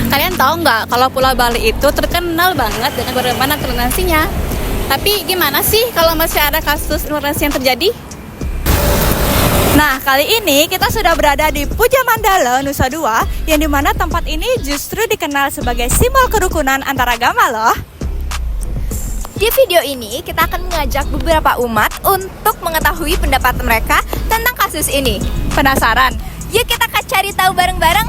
Kalian tahu nggak kalau Pulau Bali itu terkenal banget dengan bagaimana toleransinya? Tapi gimana sih kalau masih ada kasus intoleransi yang terjadi? Nah, kali ini kita sudah berada di Puja Mandala, Nusa Dua, yang dimana tempat ini justru dikenal sebagai simbol kerukunan antaragama loh. Di video ini kita akan mengajak beberapa umat untuk mengetahui pendapat mereka tentang kasus ini. Penasaran? Yuk kita akan cari tahu bareng-bareng.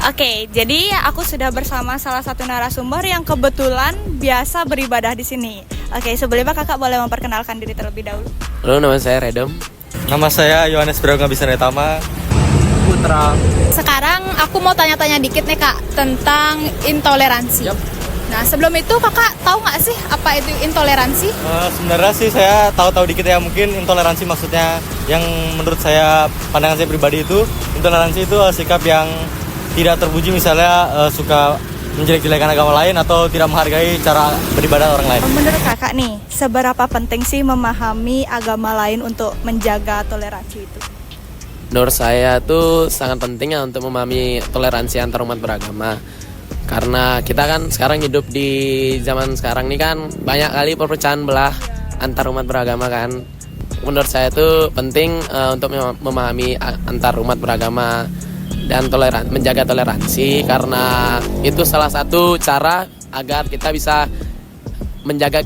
Oke, jadi aku sudah bersama salah satu narasumber yang kebetulan biasa beribadah di sini. Oke, sebelumnya kakak boleh memperkenalkan diri terlebih dahulu. Halo, nama saya Redom. Nama saya Yohanes Brawangabisarayatama Putra. Sekarang aku mau tanya-tanya dikit nih kak tentang intoleransi. Yap. Nah, sebelum itu kakak tahu nggak sih apa itu intoleransi? Sebenarnya sih saya tahu-tahu dikit ya, mungkin intoleransi maksudnya yang menurut saya, pandangan saya pribadi itu, intoleransi itu sikap yang tidak terpuji, misalnya suka menjelek-jelekan agama lain atau tidak menghargai cara beribadah orang lain. Menurut kakak nih, seberapa penting sih memahami agama lain untuk menjaga toleransi itu? Menurut saya tuh sangat penting ya untuk memahami toleransi antar umat beragama. Karena kita kan sekarang hidup di zaman sekarang nih kan banyak kali perpecahan belah antar umat beragama kan. Menurut saya tuh penting untuk memahami antar umat beragama dan menjaga toleransi, karena itu salah satu cara agar kita bisa menjaga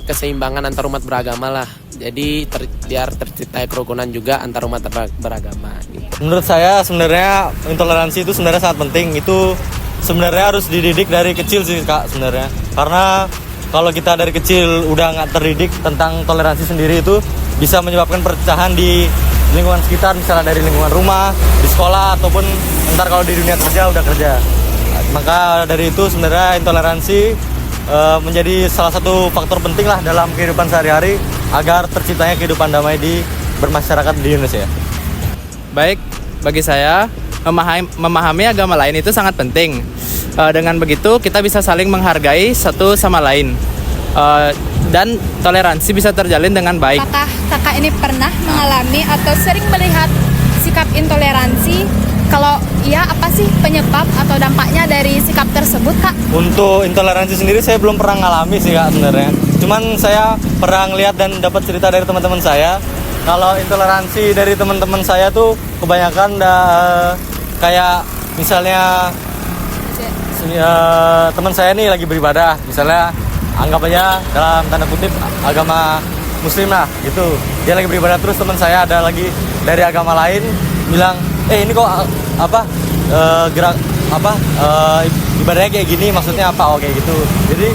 keseimbangan antar umat beragama lah. Jadi biar tercipta kerukunan juga antar umat beragama gitu. Menurut saya sebenarnya intoleransi itu sebenarnya sangat penting. Itu sebenarnya harus dididik dari kecil sih kak sebenarnya. Karena kalau kita dari kecil udah nggak terdidik tentang toleransi sendiri, itu bisa menyebabkan perpecahan di lingkungan sekitar, misalnya dari lingkungan rumah, di sekolah, ataupun ntar kalau di dunia kerja udah kerja. Maka dari itu sebenarnya intoleransi menjadi salah satu faktor penting lah dalam kehidupan sehari-hari agar terciptanya kehidupan damai di bermasyarakat di Indonesia. Baik, bagi saya memahami agama lain itu sangat penting. Dengan begitu kita bisa saling menghargai satu sama lain, dan toleransi bisa terjalin dengan baik. Apakah kakak ini pernah mengalami atau sering melihat sikap intoleransi? Kalau iya, apa sih penyebab atau dampaknya dari sikap tersebut kak? Untuk intoleransi sendiri saya belum pernah ngalami sih kak sebenarnya. Cuman saya pernah ngeliat dan dapat cerita dari teman-teman saya. Kalau intoleransi dari teman-teman saya tuh kebanyakan kayak misalnya teman saya nih lagi beribadah, misalnya anggap aja dalam tanda kutip agama muslim lah gitu. Dia lagi beribadah, terus teman saya ada lagi dari agama lain bilang, ini kok ibadahnya kayak gini, maksudnya apa? Kayak gitu. Jadi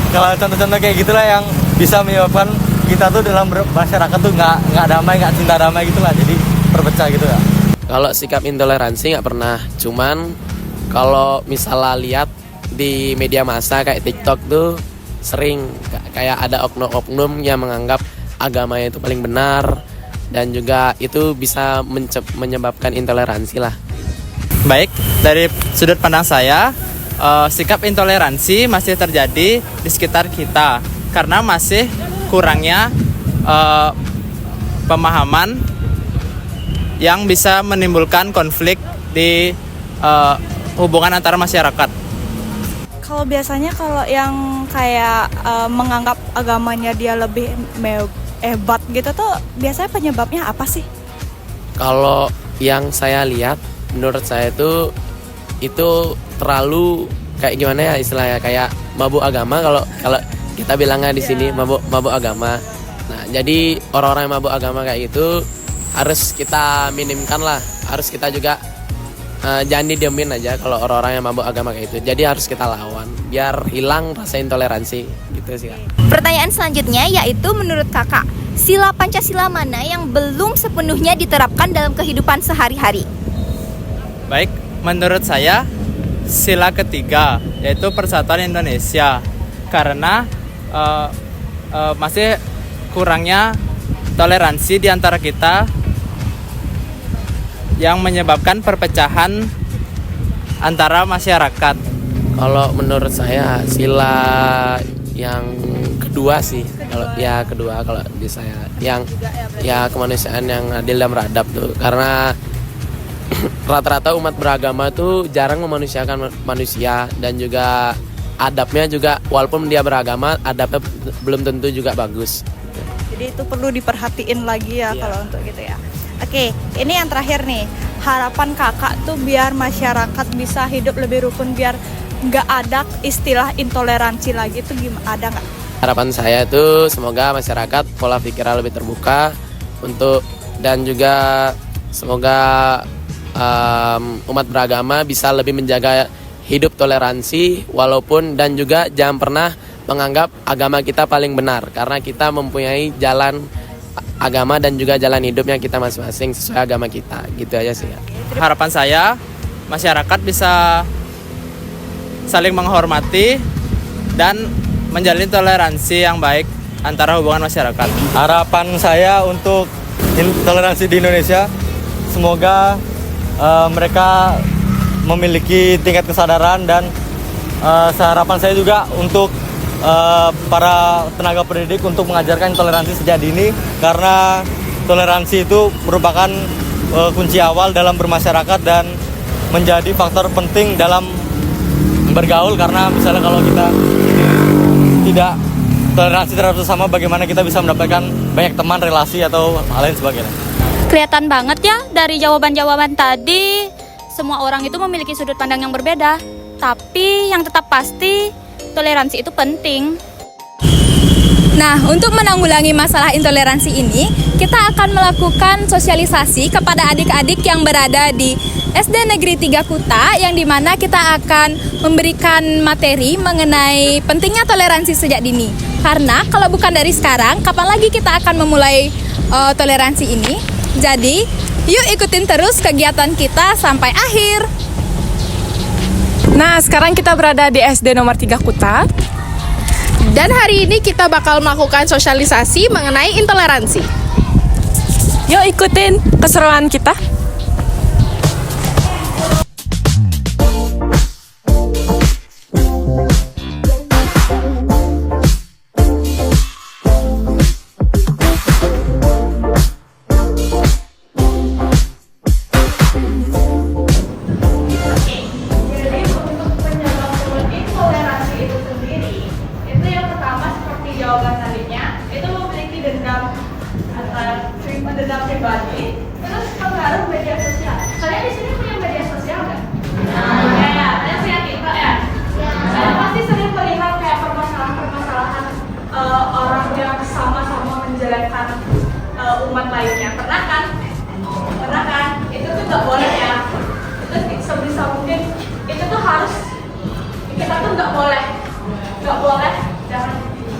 kalau contoh-contoh kayak gitulah yang bisa menyebabkan kita tuh dalam masyarakat tuh nggak damai, nggak cinta damai gitulah. Jadi perpecah gitu ya. Kalau sikap intoleransi nggak pernah, cuman kalau misalnya lihat di media massa kayak TikTok tuh sering kayak ada oknum-oknum yang menganggap agamanya itu paling benar, dan juga itu bisa menyebabkan intoleransi lah. Baik, dari sudut pandang saya, sikap intoleransi masih terjadi di sekitar kita karena masih kurangnya pemahaman yang bisa menimbulkan konflik di hubungan antara masyarakat. Kalau biasanya kalau yang kayak menganggap agamanya dia lebih hebat gitu tuh biasanya penyebabnya apa sih? Kalau yang saya lihat, menurut saya itu terlalu kayak gimana ya istilahnya, kayak mabuk agama. Kalau kita bilangnya di sini mabuk agama. Nah, jadi orang-orang yang mabuk agama kayak gitu harus kita minimkan lah. Harus kita juga jangan didiemin aja kalau orang-orang yang mabuk agama kayak gitu. Jadi harus kita lawan biar hilang rasa intoleransi gitu sih kak. Pertanyaan selanjutnya yaitu, menurut kakak, sila Pancasila mana yang belum sepenuhnya diterapkan dalam kehidupan sehari-hari? Baik, menurut saya sila ketiga yaitu Persatuan Indonesia, karena masih kurangnya toleransi di antara kita yang menyebabkan perpecahan antara masyarakat. Kalau menurut saya sila yang kedua sih, kalau ya kedua kalau di saya yang ya kemanusiaan yang adil dan beradab tuh, karena rata-rata umat beragama tuh jarang memanusiakan manusia, dan juga adabnya juga walaupun dia beragama, adabnya belum tentu juga bagus. Jadi itu perlu diperhatiin lagi ya Iya. kalau untuk gitu ya. Oke, ini yang terakhir nih. Harapan kakak tuh biar masyarakat bisa hidup lebih rukun, biar nggak ada istilah intoleransi lagi tuh gimana? Ada nggak? Harapan saya tuh semoga masyarakat pola pikirnya lebih terbuka dan juga semoga umat beragama bisa lebih menjaga hidup toleransi walaupun, dan juga jangan pernah menganggap agama kita paling benar, karena kita mempunyai jalan agama dan juga jalan hidupnya kita masing-masing sesuai agama kita. Gitu aja sih ya. Harapan saya masyarakat bisa saling menghormati dan menjalin toleransi yang baik antara hubungan masyarakat. Harapan saya untuk toleransi di Indonesia, semoga mereka memiliki tingkat kesadaran, dan harapan saya juga untuk para tenaga pendidik untuk mengajarkan toleransi sejak dini, karena toleransi itu merupakan kunci awal dalam bermasyarakat dan menjadi faktor penting dalam bergaul. Karena misalnya kalau kita tidak toleransi terhadap sesama, bagaimana kita bisa mendapatkan banyak teman, relasi, atau hal lain sebagainya. Kelihatan banget ya dari jawaban-jawaban tadi, semua orang itu memiliki sudut pandang yang berbeda. Tapi yang tetap pasti, toleransi itu penting. Nah, untuk menanggulangi masalah intoleransi ini, kita akan melakukan sosialisasi kepada adik-adik yang berada di SD Negeri 3 Kuta, yang dimana kita akan memberikan materi mengenai pentingnya toleransi sejak dini. Karena kalau bukan dari sekarang, kapan lagi kita akan memulai toleransi ini? Jadi, yuk ikutin terus kegiatan kita sampai akhir. Nah, sekarang kita berada di SD nomor 3 Kuta. Dan hari ini kita bakal melakukan sosialisasi mengenai intoleransi. Yuk ikutin keseruan kita. Mendendam pribadi, terus pengaruh media sosial. Kalian di sini punya media sosial nggak? Ya, kalian punya TikTok ya? Kalian pasti sering melihat kayak permasalahan-permasalahan orang yang sama-sama menjelekkan umat lainnya. Pernah kan? Pernah kan? Itu tuh nggak boleh ya. Itu sebisa mungkin itu tuh harus kita tuh nggak boleh,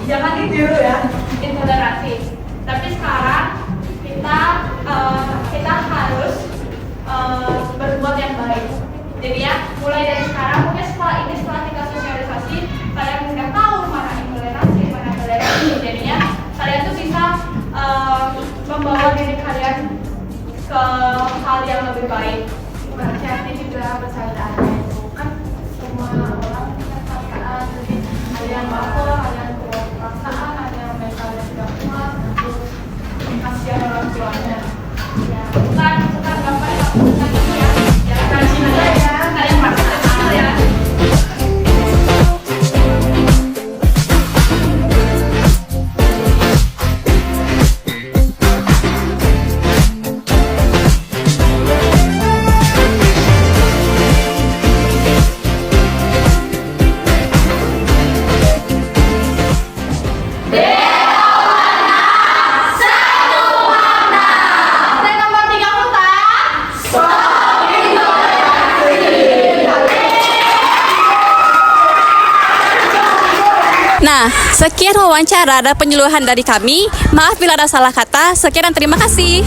jangan ditiru ya intoleransi. Tapi sekarang kita harus berbuat yang baik. Jadi ya, mulai dari sekarang, mungkin setelah kita sosialisasi, kalian udah tahu mana intoleransi, mana toleransi. Jadinya kalian tuh bisa membawa diri kalian ke hal yang lebih baik. Berarti juga bercandaan itu kan semua orang punya perasaan. Jadi ada yang baper, ada yang keluar perasaan, ada yang mentalnya tidak kuat. Kasihan orang tuanya. Ya, bukan gampang lakukan itu ya. Ya, rajin aja ya. Kalian paksa ya. Nah, sekian wawancara dan penyuluhan dari kami. Maaf bila ada salah kata. Sekian dan terima kasih.